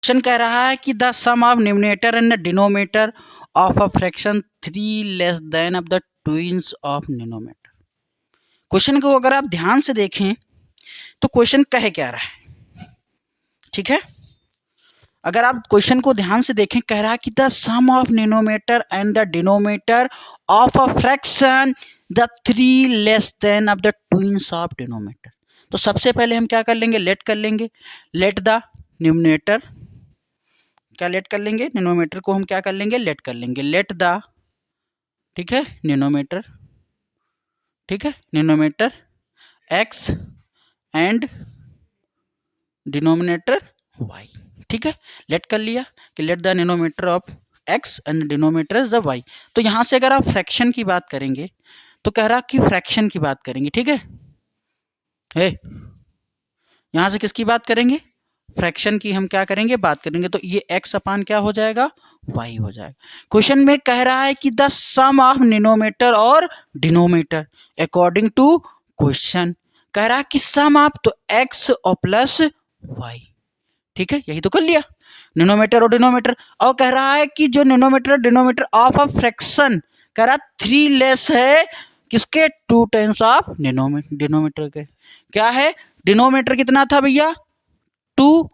Question कह रहा है कि the sum of numerator and the denominator of a fraction 3 less than of the twins of denominator. Question को अगर आप ध्यान से देखें तो क्वेश्चन कह क्या रहा है, ठीक है। अगर आप क्वेश्चन को ध्यान से देखें, कह रहा है कि the sum of numerator and the denominator of a fraction the 3 less than of the twins of denominator. तो सबसे पहले हम क्या कर लेंगे, लेट कर लेंगे। लेट द न्यूमरेटर, क्या लेट कर लेंगे, डिनोमिनेटर को हम क्या कर लेंगे, लेट कर लेंगे। लेट द, ठीक है, डिनोमिनेटर, ठीक है, denominator x and denominator y, ठीक है। लेट कर लिया कि let the denominator of x and denominator is the y। तो यहाँ से अगर आप फ्रैक्शन की बात करेंगे तो कह रहा कि फ्रैक्शन की बात करेंगे, ठीक है। यहाँ से किसकी बात करेंगे, फ्रैक्शन की हम क्या करेंगे, बात करेंगे। तो ये x अपान क्या हो जाएगा, y हो जाएगा। क्वेश्चन में कह रहा है कि द सम ऑफ डिनोमिनेटर और डिनोमिनेटर अकॉर्डिंग टू क्वेश्चन, कह रहा है कि सम ऑफ तो x और प्लस y, ठीक है, यही तो कर लिया, डिनोमिनेटर और डिनोमिनेटर। और कह रहा है कि जो denominator denominator of a fraction, कह रहा 3 लेस है किसके, 2 टाइम्स ऑफ डिनोमिनेटर के। क्या है, डिनोमिनेटर कितना था भैया, 2,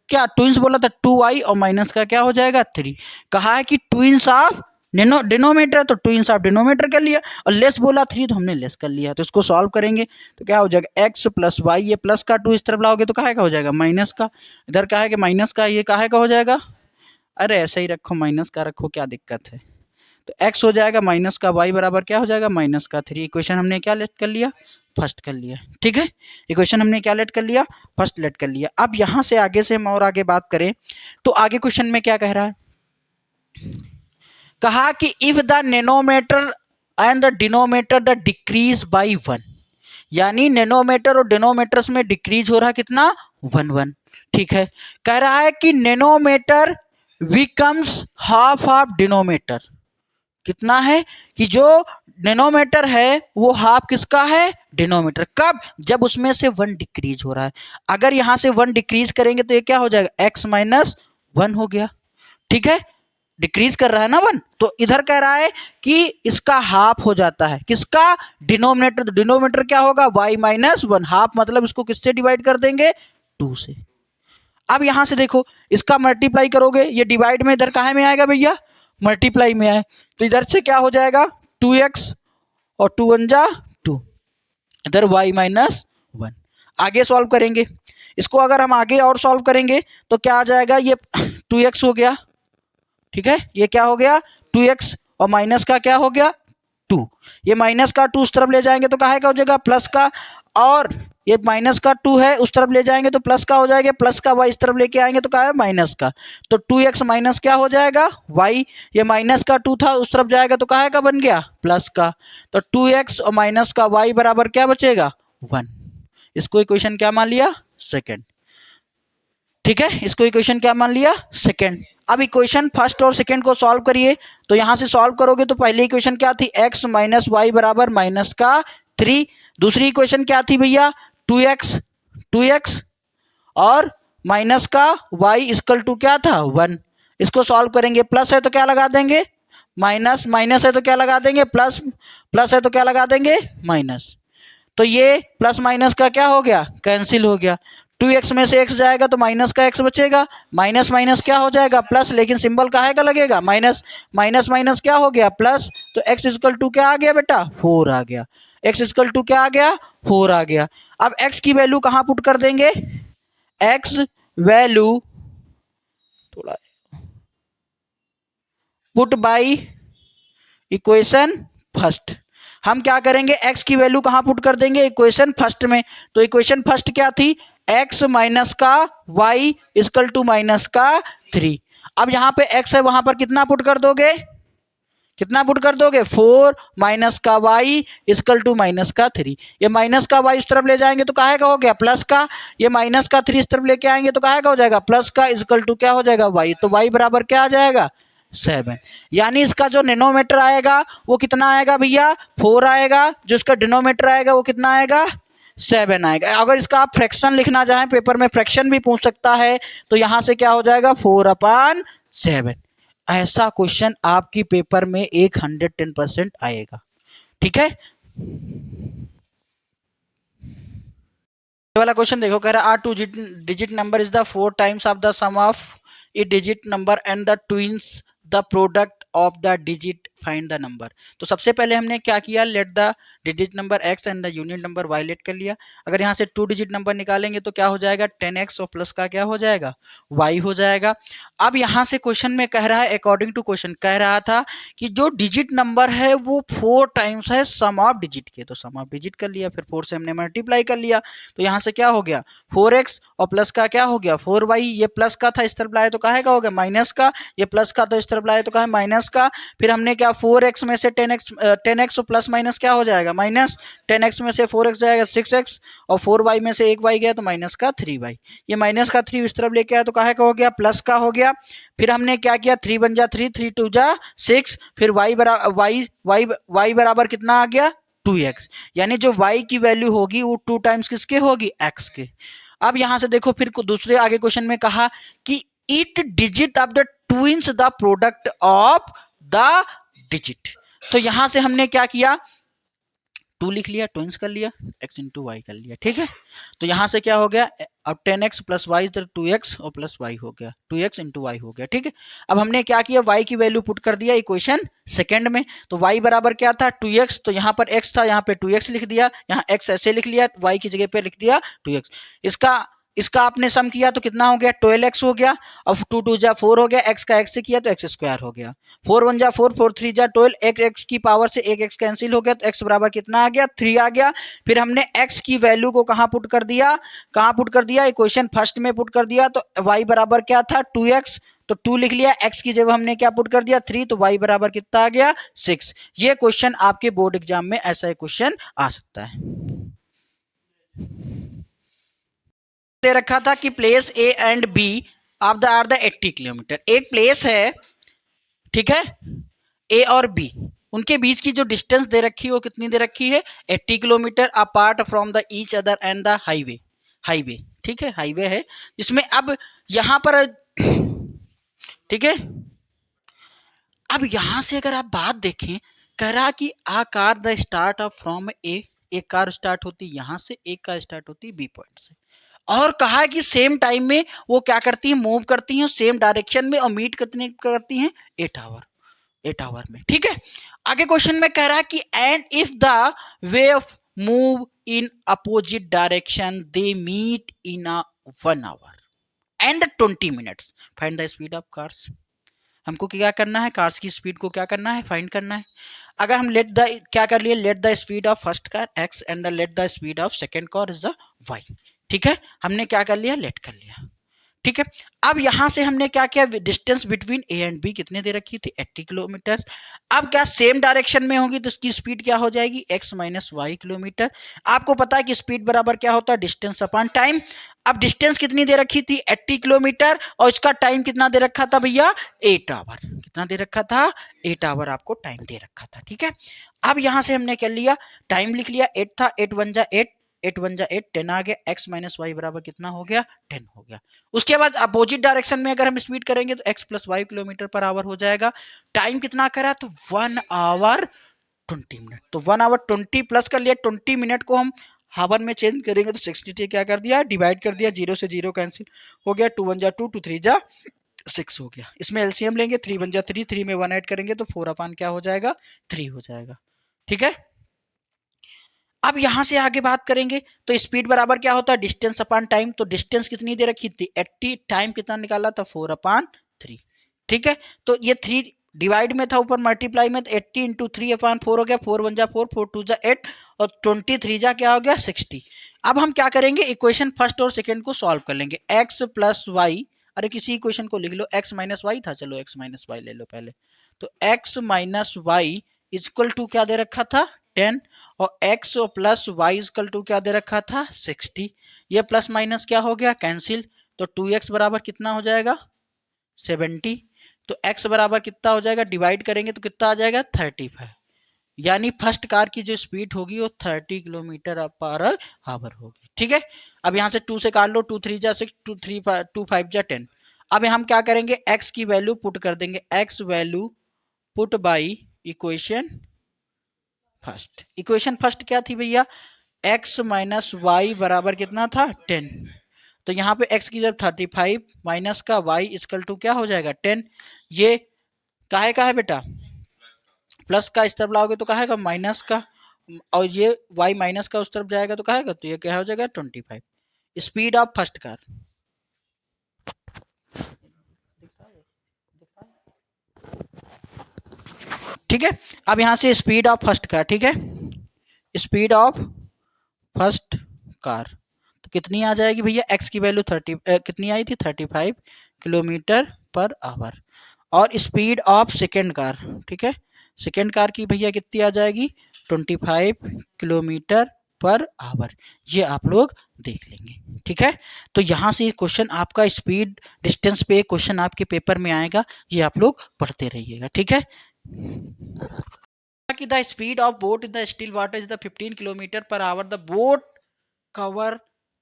क्या ट्विंस बोला था 2y और माइनस का क्या हो जाएगा 3। कहा है कि ट्विंस ऑफ डिनोमिनेटर, तो ट्विंस ऑफ डिनोमिनेटर कर लिया, और लेस बोला 3 तो हमने लेस कर लिया। तो इसको सॉल्व करेंगे तो क्या हो जाएगा, x प्लस वाई, ये प्लस का 2 इस तरफ लाओगे तो कहा का हो जाएगा माइनस का, इधर कहा है कि माइनस का, ये कहा का हो जाएगा, अरे ऐसे ही रखो, माइनस का रखो, क्या दिक्कत है। तो x हो जाएगा माइनस का y बराबर क्या हो जाएगा, माइनस का 3। इक्वेशन हमने क्या लेट कर लिया, फर्स्ट कर लिया, ठीक है। इक्वेशन हमने क्या लेट कर लिया, फर्स्ट लेट कर लिया। अब यहाँ से आगे से हम और आगे बात करें तो आगे क्वेश्चन में क्या कह रहा है, कहा कि if the denominator and the denominator the decrease by 1, यानी डिनोमिनेटर और डिनोमिनेटर्स में डिक्रीज हो रहा है कितना, 1 1, ठीक है। कह रहा है कि denominator becomes half of denominator, कितना है कि जो डिनोमिनेटर है वो हाफ किसका है, डिनोमिनेटर। कब, जब उसमें से 1 डिक्रीज हो रहा है। अगर यहां से 1 डिक्रीज करेंगे तो ये क्या हो जाएगा, x माइनस 1 हो गया, ठीक है, डिक्रीज कर रहा है ना 1। तो इधर कह रहा है कि इसका हाफ हो जाता है, किसका, डिनोमिनेटर। तो डिनोमिनेटर क्या होगा, y माइनस 1, हाफ मतलब इसको किससे डिवाइड कर देंगे, 2 से। अब यहां से देखो, इसका मल्टीप्लाई करोगे, ये डिवाइड में इधर कहाँ में आएगा भैया, मल्टीप्लाई में आए, तो इधर से क्या हो जाएगा 2x और 2 1 जा 2, इधर y माइनस 1। आगे सॉल्व करेंगे इसको, अगर हम आगे और सॉल्व करेंगे तो क्या आ जाएगा, ये 2x हो गया, ठीक है, ये क्या हो गया 2x, और माइनस का क्या हो गया 2, ये माइनस का 2 उस तरफ ले जाएंगे तो कहाँ का हो जाएगा, प्लस का, और ये माइनस का 2 है उस तरफ ले जाएंगे तो प्लस का हो जाएगा, प्लस का y इस तरफ लेके आएंगे तो क्या है माइनस का। तो 2x माइनस क्या हो जाएगा y, ये माइनस का 2 था उस तरफ जाएगा तो कहाँ का बन गया, प्लस का। तो 2x और माइनस का y बराबर क्या बचेगा 1। इसको इक्वेशन क्या मान लिया, सेकेंड, ठीक है, इसको इक्वेशन क्या मान लिया, सेकेंड। अब इक्वेशन फर्स्ट और सेकेंड को सॉल्व करिए, तो यहां से सॉल्व करोगे तो पहली इक्वेशन क्या थी, x माइनस वाई बराबर माइनस का 3। दूसरी इक्वेशन क्या थी भैया, 2x और माइनस का y इक्वल टू क्या था 1। इसको सॉल्व करेंगे, प्लस है तो क्या लगा देंगे माइनस, माइनस है तो क्या लगा देंगे प्लस, प्लस है तो क्या लगा देंगे माइनस। तो ये प्लस माइनस का क्या हो गया, कैंसिल हो गया। 2x में से x जाएगा तो माइनस का x बचेगा, माइनस माइनस क्या हो जाएगा प्लस, लेकिन सिंबल काहे का लगेगा माइनस, माइनस माइनस क्या हो गया प्लस। तो x इक्वल टू क्या आ गया बेटा 4 आ गया, x इक्वल टू क्या आ गया 4 आ गया। अब x की वैल्यू कहाँ पुट कर देंगे, x वैल्यू थोड़ा पुट बाई इक्वेशन फर्स्ट। हम क्या करेंगे, x की वैल्यू कहाँ पुट कर देंगे, इक्वेशन फर्स्ट में। तो इक्वेशन फर्स्ट क्या थी, x माइनस का y इक्वल टू माइनस का 3। अब यहाँ पे x है, वहां पर कितना पुट कर दोगे, कितना पुट कर दोगे 4 माइनस का y इक्वल टू माइनस का 3। ये माइनस का y इस तरफ ले जाएंगे तो काहे का हो गया प्लस का, ये माइनस का 3 इस तरफ लेके आएंगे तो काहे का हो जाएगा प्लस का, इक्वल टू क्या हो जाएगा y। तो y बराबर क्या आ जाएगा 7। यानी इसका जो डिनोमिनेटर आएगा वो कितना आएगा भैया 4 आएगा, जो इसका डिनोमिनेटर आएगा वो कितना आएगा 7 आएगा। अगर इसका आप फ्रैक्शन लिखना चाहें, पेपर में फ्रैक्शन भी पूछ सकता है, तो यहां से क्या हो जाएगा 4/7। ऐसा क्वेश्चन आपकी पेपर में 110% आएगा। ठीक है, ये वाला क्वेश्चन देखो, कह रहा are two digit number is the 4 times of the sum of a digit number and the twins the product of the digit, find the number. तो सबसे पहले हमने क्या किया, let the digit number x and the unit number y let कर लिया। अगर यहाँ से 2 डिजिट नंबर निकालेंगे तो क्या हो जाएगा 10x और प्लस का क्या हो जाएगा y हो जाएगा। अब यहाँ से क्वेश्चन में कह रहा है, अकॉर्डिंग टू क्वेश्चन कह रहा था कि जो डिजिट नंबर है वो 4 टाइम्स है सम ऑफ डिजिट के, तो सम ऑफ डिजिट कर लिया, फिर 4 से हमने मल्टीप्लाई कर लिया, तो यहाँ से क्या हो गया 4x और प्लस का क्या हो गया 4y। ये प्लस का था इस तरफ लाए तो काहे का हो गया माइनस का, ये प्लस का तो इस तरफ लाए तो कहा माइनस का। फिर हमने क्या 4x में से 10x और प्लस माइनस क्या हो जाएगा माइनस, 10x में से 4x जाएगा 6x और 4y में से 1y गया तो माइनस का 3y। ये माइनस का 3 इस तरफ लेके आया तो काहे का हो गया प्लस का हो गया। फिर हमने क्या किया 3 बन जा 3, 3 2 जा 6, फिर y बराबर कितना आ गया 2x, यानी जो y की वैल्यू होगी वो 2 टाइम्स किसके होगी x के। अब यहां से देखो फिर दूसरे आगे क्वेश्चन में कहा कि it digit of the twins the product of the digit, तो यहां से हमने क्या किया 2 लिख लिया, ट्विंस कर लिया, x इंटू वाई कर लिया। ठीक है, तो यहां से क्या हो गया अब 10x प्लस वाई तो 2x और प्लस वाई हो गया, 2x इंटू वाई हो गया। ठीक है, अब हमने क्या किया y की वैल्यू पुट कर दिया इक्वेशन सेकंड में, तो y बराबर क्या था 2x, तो यहाँ पर x था यहाँ पे 2x लिख दिया, यहाँ x ऐसे लिख लिया, y की जगह पे लिख दिया 2x। इसका आपने सम किया तो कितना हो गया 12x हो गया, अब 2 2 जा 4 हो गया, x का x से किया तो x स्क्वायर हो गया, 4 1 जा 4, 4 3 जा 12, x की पावर से एक x कैंसिल हो गया तो x बराबर कितना आ गया 3 आ गया। फिर हमने x की वैल्यू को कहाँ पुट कर दिया इक्वेशन फर्स्ट में पुट कर दिया, तो y बराबर क्या था 2x, तो 2 लिख लिया, x की जगह हमने क्या पुट कर दिया 3, तो y बराबर कितना आ गया 6। ये क्वेश्चन आपके बोर्ड एग्जाम में ऐसा क्वेश्चन आ सकता है। दे रखा था कि place A and B of the are the 80 kilometre, एक प्लेस है ठीक है ए और बी, उनके बीच की जो डिस्टेंस दे रखी है वो कितनी दे रखी है 80 kilometre apart from the each other and the highway. ठीक है, हाईवे है इसमें। अब यहां पर ठीक है, अब यहां से अगर आप बात देखें, कह रहा कि a car the start off from A, एक कार स्टार्ट होती है यहां से, एक कार स्टार्ट होती है बी पॉइंट से, और कहा है कि सेम टाइम में वो क्या करती है मूव करती हैं सेम डायरेक्शन में और मीट कितने करती हैं 8 आवर में। ठीक है, आगे क्वेश्चन में कह रहा है कि and if the wave move in opposite direction they meet in a 1 hour and 20 minutes, find the speed of cars. हमको क्या करना है कार्स की स्पीड को क्या करना है फाइंड करना है। अगर हम लेट द क्या कर लिए let the speed of first car x and let the speed of second car is the y। ठीक है, हमने क्या कर लिया लेट कर लिया। ठीक है, अब यहां से हमने क्या किया distance between A and B कितने दे रखी थी 80 किलोमीटर। अब क्या सेम डायरेक्शन में होगी तो उसकी स्पीड क्या हो जाएगी x माइनस वाई किलोमीटर। आपको पता है कि स्पीड बराबर क्या होता है डिस्टेंस अपॉन टाइम। अब डिस्टेंस कितनी दे रखी थी 80 किलोमीटर और इसका टाइम कितना दे रखा था भैया 8 आवर, कितना दे रखा था 8 आवर आपको टाइम दे रखा था। ठीक है, अब यहां से हमने कर लिया टाइम लिख लिया 8 था, 8 1 जा 8, 8 1 जा 8, 10 आ गया, x माइनस वाई बराबर कितना हो गया 10 हो गया। उसके बाद अपोजिट डायरेक्शन में अगर हम स्पीड करेंगे तो x plus y kilometre per hour हो जाएगा। टाइम कितना करा तो 1 आवर 20 मिनट, तो 1 आवर 20 प्लस कर लिया 20 मिनट को हम हावर में चेंज करेंगे तो 60 क्या कर दिया डिवाइड कर दिया, 0 से 0 कैंसिल हो गया, 2 1 जा 2, 2 3 जा 6 हो गया। इसमें एलसीएम लेंगे 3 1 जा 3, 3 में 1 ऐड करेंगे तो 4 अपान क्या हो जाएगा 3 हो जाएगा। ठीक है, अब यहां से आगे बात करेंगे तो स्पीड बराबर क्या होता है डिस्टेंस अपॉन टाइम, तो डिस्टेंस कितनी दे रखी थी 80, टाइम कितना निकाला था 4 अपान 3। ठीक है, तो ये 3 डिवाइड में था ऊपर मल्टीप्लाई में, तो 80 इंटू 3 अपान 4 हो गया, 4 1 जा 4, 4 2 जा 8 और 23 जा क्या हो गया 60। अब हम क्या करेंगे इक्वेशन फर्स्ट और सेकेंड को सॉल्व कर लेंगे, एक्स प्लस वाई, अरे किसी इक्वेशन को लिख लो एक्स माइनस वाई था, चलो एक्स माइनस वाई ले लो पहले, तो x minus y equal to क्या दे रखा था 10 और x plus y equal to क्या दे रखा था 60। ये प्लस माइनस क्या हो गया कैंसिल, तो 2x बराबर कितना हो जाएगा 70, तो x बराबर कितना हो जाएगा डिवाइड करेंगे तो कितना आ जाएगा 35। यानी फर्स्ट कार की जो स्पीड होगी वो 30 किलोमीटर पर आवर होगी। ठीक है, अब यहाँ से 2 से काट लो, 2 3 जा 6, 2 5 जा 10। अब हम क्या करेंगे, x की वैल्यू पुट कर देंगे, x value put by equation first. Equation first क्या थी भैया, x माइनस वाई बराबर कितना था 10। तो यहाँ पे x की जब 35 माइनस का y इक्वल टू क्या हो जाएगा 10। ये काहे का है बेटा, प्लस का इस तरफ लाओगे तो कहेगा माइनस का, और ये y माइनस का उस तरफ जाएगा तो कहेगा, तो ये क्या हो जाएगा 25। Speed of first car. ठीक है, अब यहां से स्पीड ऑफ फर्स्ट कार, ठीक है, स्पीड ऑफ फर्स्ट कार तो कितनी आ जाएगी भैया, x की वैल्यू 30 कितनी आई थी 35 किलोमीटर पर आवर। और स्पीड ऑफ सेकेंड कार, ठीक है, सेकेंड कार की भैया कितनी आ जाएगी 25 किलोमीटर पर आवर। ये आप लोग देख लेंगे। ठीक है, तो यहाँ से क्वेश्चन आपका स्पीड डिस्टेंस पे क्वेश्चन आपके पेपर में आएगा, ये आप लोग पढ़ते रहिएगा। ठीक है, कि the speed of boat in the still water is the 15 kilometre per our, the boat cover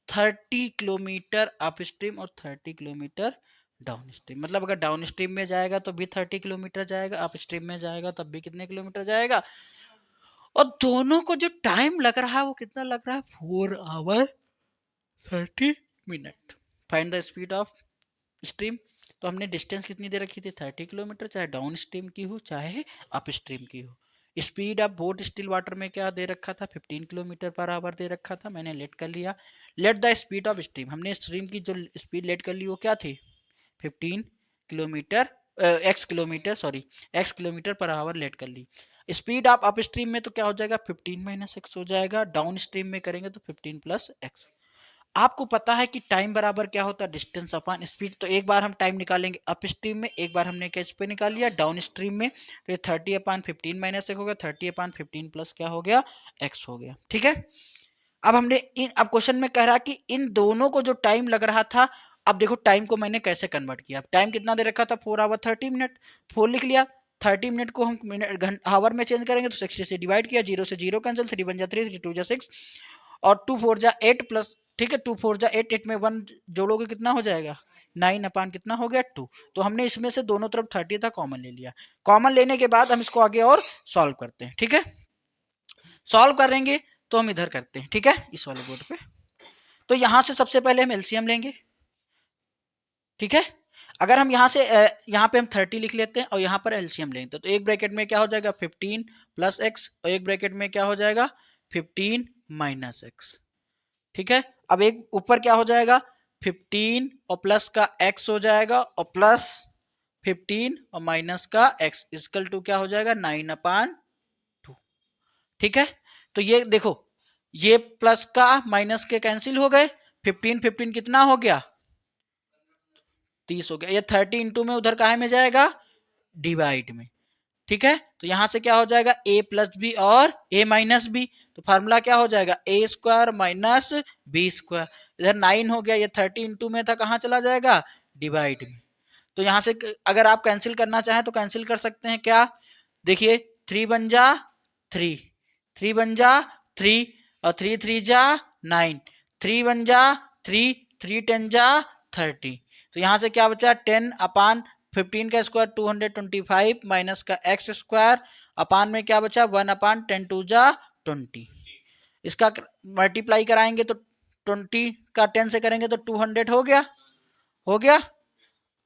30 kilometre up stream और 30 किलोमीटर डाउन स्ट्रीम। मतलब अगर डाउन स्ट्रीम में जाएगा तो भी 30 किलोमीटर जाएगा, अप स्ट्रीम में जाएगा तब भी कितने किलोमीटर जाएगा। और दोनों को जो टाइम लग रहा है वो कितना लग रहा है 4 hour 30 minute. Find the speed of stream. तो हमने डिस्टेंस कितनी दे रखी थी 30 किलोमीटर, चाहे डाउन स्ट्रीम की हो चाहे अप स्ट्रीम की हो। Speed of boat still water में क्या दे रखा था 15 किलोमीटर पर आवर दे रखा था, मैंने लेट कर लिया। Let the speed of stream, हमने स्ट्रीम की जो स्पीड लेट कर ली वो क्या थी 15 kilometre x kilometre, sorry x kilometre per hour let कर ली। स्पीड ऑफ अप स्ट्रीम में तो क्या हो जाएगा 15 माइनस एक्स हो जाएगा, डाउन स्ट्रीम में करेंगे तो 15 प्लस एक्स। आपको पता है कि टाइम बराबर क्या होता है डिस्टेंस अपॉन स्पीड। तो एक बार हम टाइम निकालेंगे अप स्ट्रीम में, एक बार हमने कैच पे निकाल लिया डाउन स्ट्रीम में। तो ये 30 अपॉन 15 माइनस एक हो गया, 30 अपॉन 15 प्लस क्या हो गया एक्स हो गया। ठीक है, अब हमने अब क्वेश्चन में कह रहा कि इन दोनों को जो टाइम लग रहा था, अब देखो टाइम को मैंने कैसे कन्वर्ट किया। टाइम कितना दे रखा था 4 आवर 30 मिनट, 4 लिख लिया। 30 मिनट को हम मिनट आवर में चेंज करेंगे तो 60 से डिवाइड किया, 0 से 0 कैंसिल, 3 1 जा 3, 3 2 जा 6 और 2 4 जा 8 प्लस, ठीक है 2 4 जा 8, 8 में 1 जोड़ोगे कितना हो जाएगा 9 अपान कितना हो गया 2। तो हमने इसमें से दोनों तरफ 30 था कॉमन ले लिया। कॉमन लेने के बाद हम इसको आगे और सॉल्व करते हैं। ठीक है, सॉल्व करेंगे तो हम इधर करते हैं। ठीक है, इस वाले बोर्ड पे। तो यहां से सबसे पहले हम एलसीएम लेंगे। ठीक है, अगर हम यहाँ से यहाँ पे हम 30 लिख लेते हैं और यहाँ पर एलसीएम लेंगे तो एक ब्रैकेट में क्या हो जाएगा 15 प्लस एक्स और एक ब्रैकेट में क्या हो जाएगा 15 माइनस एक्स। ठीक है, अब एक ऊपर क्या हो जाएगा 15 और प्लस का x हो जाएगा और प्लस 15 और माइनस का x इक्वल टू क्या हो जाएगा 9 अपान 2। ठीक है, तो ये देखो ये प्लस का माइनस के कैंसिल हो गए, 15 15 कितना हो गया 30 हो गया। ये 30 इंटू में उधर काहे में जाएगा डिवाइड में। ठीक है, तो यहां से क्या हो जाएगा a प्लस बी और a माइनस बी, तो फार्मूला क्या हो जाएगा a square minus b square. इधर 9 हो गया, ये 30 इंटू में था कहाँ चला जाएगा डिवाइड में। तो यहां से अगर आप कैंसिल करना चाहें तो कैंसिल कर सकते हैं। क्या देखिए 3 बन जा 3, 3 बन जा 3 और 3 3 जा 9, 3 बन जा 3, 3 10 जा 30। तो यहां से क्या बचा 10 अपान 15 का स्क्वायर 225 माइनस का एक्स स्क्वायर अपान में क्या बचा 1 अपान 10 टू जा 20। इसका मल्टीप्लाई कराएंगे तो 20 का 10 से करेंगे तो 200 हो गया, हो गया।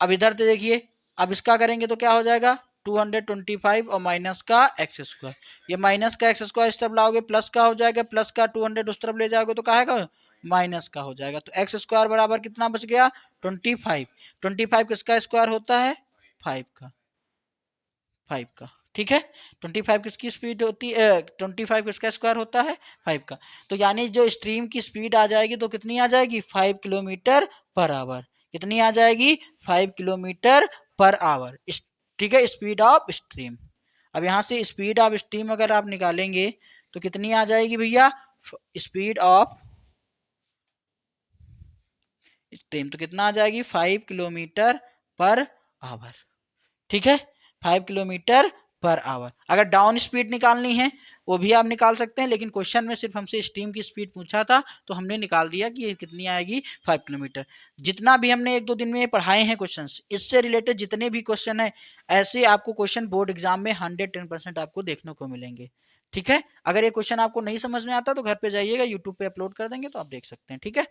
अब इधर से देखिए, अब इसका करेंगे तो क्या हो जाएगा 225 और माइनस का एक्स स्क्वायर। ये माइनस का एक्स स्क्वायर इस तरफ लाओगे प्लस का हो जाएगा, प्लस का 200 उस तरफ ले जाओगे तो क्या आएगा माइनस का हो जाएगा। तो एक्स स्क्वायर बराबर कितना बच गया 25। 25 किसका स्क्वायर होता है 5 का, 5 का। ठीक है, 25 किसकी स्पीड होती है 25 किसका स्क्वायर होता है 5 का। तो यानी जो स्ट्रीम की स्पीड आ जाएगी तो कितनी आ जाएगी 5 किलोमीटर पर आवर। कितनी आ जाएगी 5 किलोमीटर पर आवर। ठीक है, स्पीड ऑफ स्ट्रीम। अब यहाँ से स्पीड ऑफ स्ट्रीम अगर आप निकालेंगे तो कितनी आ जाएगी भैया स्पीड ऑफ स्ट्रीम तो कितना आ जाएगी 5 किलोमीटर पर आवर। ठीक है, 5 किलोमीटर पर आवर। अगर डाउन स्पीड निकालनी है वो भी आप निकाल सकते हैं, लेकिन क्वेश्चन में सिर्फ हमसे स्टीम की स्पीड पूछा था तो हमने निकाल दिया कि ये कितनी आएगी 5 किलोमीटर। जितना भी हमने 1-2 दिन में पढ़ाए हैं क्वेश्चंस, इससे रिलेटेड जितने भी क्वेश्चन है ऐसे आपको क्वेश्चन बोर्ड एग्जाम में 110% आपको देखने को मिलेंगे। ठीक है, अगर ये क्वेश्चन आपको नहीं समझ में आता तो घर पे जाइएगा, यूट्यूब पे अपलोड कर देंगे तो आप देख सकते हैं। ठीक है।